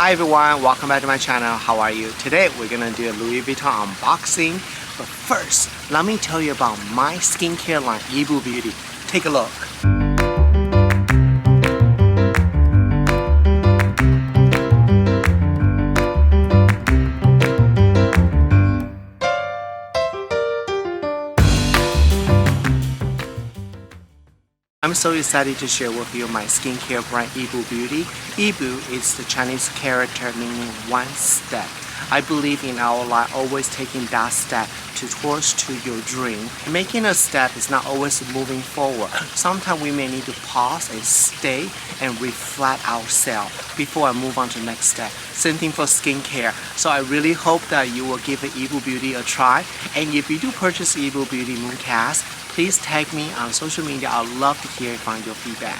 Hi everyone, welcome back to my channel. How are you? Today we're gonna do a Louis Vuitton unboxing. But first, let me tell you about my skincare line, Yibu Beauty. Take a look. I'm so excited to share with you my skincare brand Yibu Beauty. Yibu is the Chinese character meaning one step. I believe in our life always taking that step towards to your dream. Making a step is not always moving forward. Sometimes we may need to pause and stay and reflect ourselves before I move on to the next step. Same thing for skincare. So I really hope that you will give Yibu Beauty a try. And if you do purchase Yibu Beauty Mooncast, please tag me on social media. I'd love to hear from your feedback.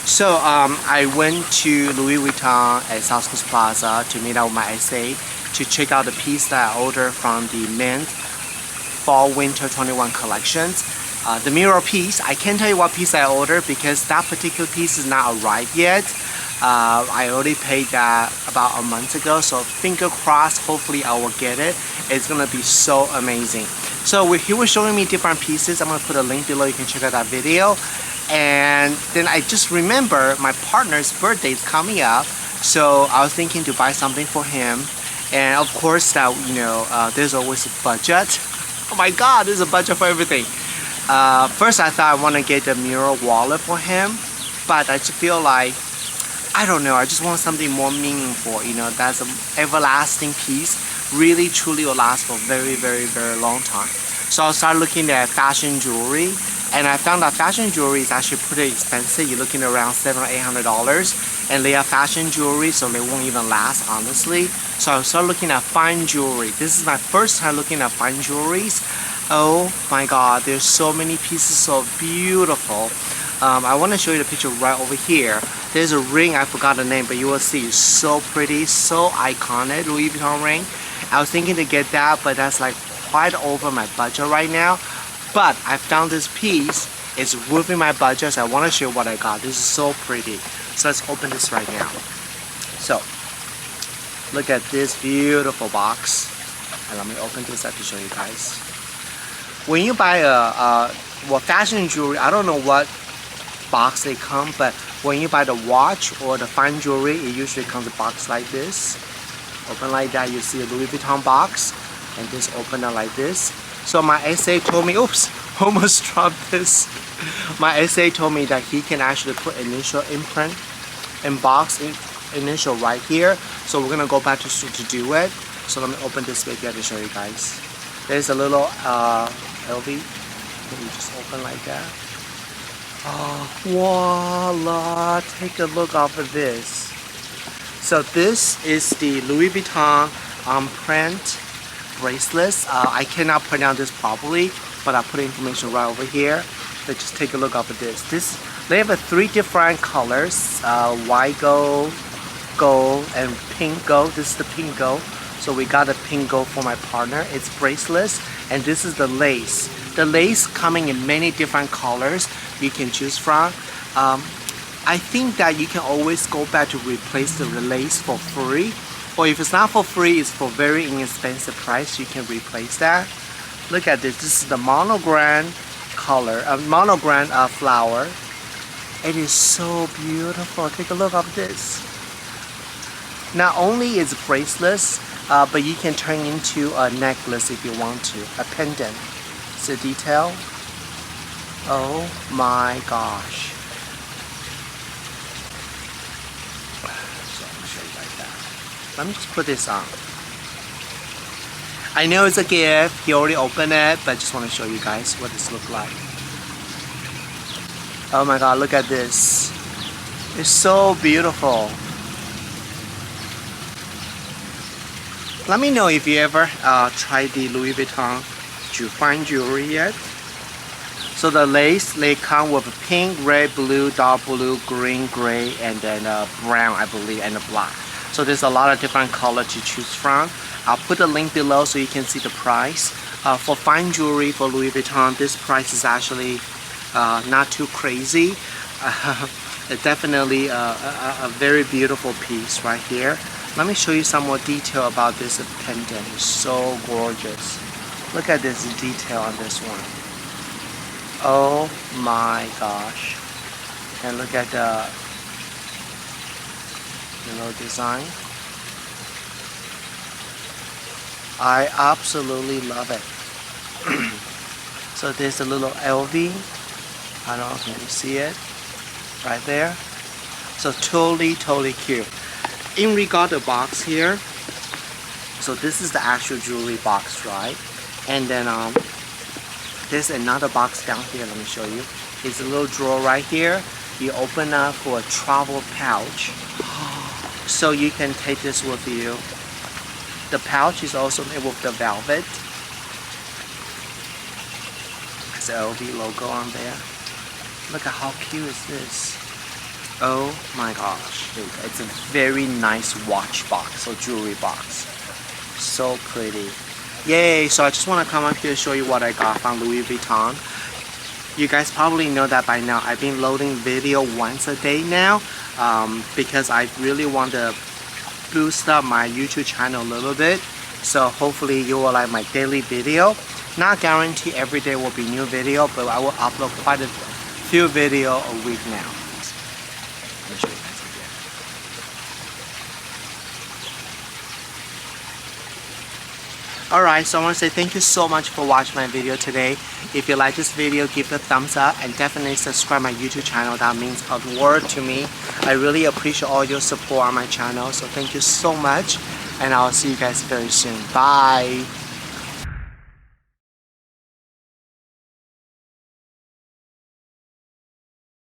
So I went to Louis Vuitton at South Coast Plaza to meet up with my SA to check out the piece that I ordered from the men's Fall Winter 21 collections. The mirror piece, I can't tell you what piece I ordered because that particular piece is not arrived yet. I already paid that about a month ago, so finger crossed, hopefully I will get it. It's gonna be so amazing. So he was showing me different pieces. I'm gonna put a link below, you can check out that video. And then I just remember my partner's birthday is coming up, so I was thinking to buy something for him. And of course that, there's always a budget. Oh my god, there's a budget for everything. First I thought I want to get the mirror wallet for him, but I just feel like, I don't know, I just want something more meaningful, that's an everlasting piece, really truly will last for a very, very, very long time. So I started looking at fashion jewelry, and I found that fashion jewelry is actually pretty expensive. You're looking around $700 or $800, and they are fashion jewelry, so they won't even last, honestly. So I started looking at fine jewelry. This is my first time looking at fine jewelries. Oh my god, there's so many pieces, so beautiful. I want to show you the picture right over here. There's a ring, I forgot the name, but you will see it's so pretty, so iconic, Louis Vuitton ring. I was thinking to get that, but that's like quite over my budget right now. But I found this piece, it's within my budget, so I want to show you what I got. This is so pretty. So let's open this right now. So, look at this beautiful box. And let me open this up to show you guys. When you buy fashion jewelry, I don't know what box they come, but when you buy the watch or the fine jewelry, it usually comes in a box like this. Open like that, you see a Louis Vuitton box, and just open it like this. So my SA told me, oops, almost dropped this. My SA told me that he can actually put initial imprint and box initial right here. So we're gonna go back to do it. So let me open this baby to show you guys. There's a little LV. Can you just open like that? Oh, voila! Take a look off of this. So this is the Louis Vuitton Empreinte bracelet. I cannot pronounce this properly, but I'll put information right over here. Let's just take a look off of this. They have 3 different colors: white gold, gold, and pink gold. This is the pink gold. So we got a pink gold for my partner. It's bracelets, and this is the lace. The lace coming in many different colors you can choose from. I think that you can always go back to replace the lace for free, or if it's not for free, it's for very inexpensive price, you can replace that. Look at this. This is the monogram color, monogram flower. It is so beautiful. Take a look at this. Not only is it bracelets, but you can turn into a necklace if you want to, a pendant. The detail. Oh my gosh. So I'll show you like that. Let me just put this on. I know it's a gift. He already opened it, but I just want to show you guys what this looks like. Oh my god, look at this. It's so beautiful. Let me know if you ever tried the Louis Vuitton fine jewelry yet. So the lace, they come with pink, red, blue, dark blue, green, gray, and then brown, I believe, and black. So there's a lot of different colors to choose from. I'll put the link below so you can see the price. For fine jewelry for Louis Vuitton, this price is actually not too crazy. Definitely a very beautiful piece right here. Let me show you some more detail about this pendant. It's so gorgeous. Look at this detail on this one. Oh my gosh. And look at the little design. I absolutely love it. So there's a little LV. I don't know if you can see it right there. So totally cute. In regard to box here, so this is the actual jewelry box, right? And then there's another box down here. Let me show you. It's a little drawer right here. You open up for a travel pouch, so you can take this with you. The pouch is also made with the velvet. There's the LV logo on there. Look at how cute is this. Oh my gosh. It's a very nice watch box or jewelry box. So pretty. Yay! So I just want to come up here to show you what I got from Louis Vuitton. You guys probably know that by now. I've been loading video once a day now because I really want to boost up my YouTube channel a little bit. So hopefully you will like my daily video. Not guarantee every day will be new video, but I will upload quite a few video a week now. Let me show you guys again. Alright, so I want to say thank you so much for watching my video today. If you like this video, give it a thumbs up and definitely subscribe my YouTube channel. That means a world to me. I really appreciate all your support on my channel. So thank you so much and I'll see you guys very soon. Bye!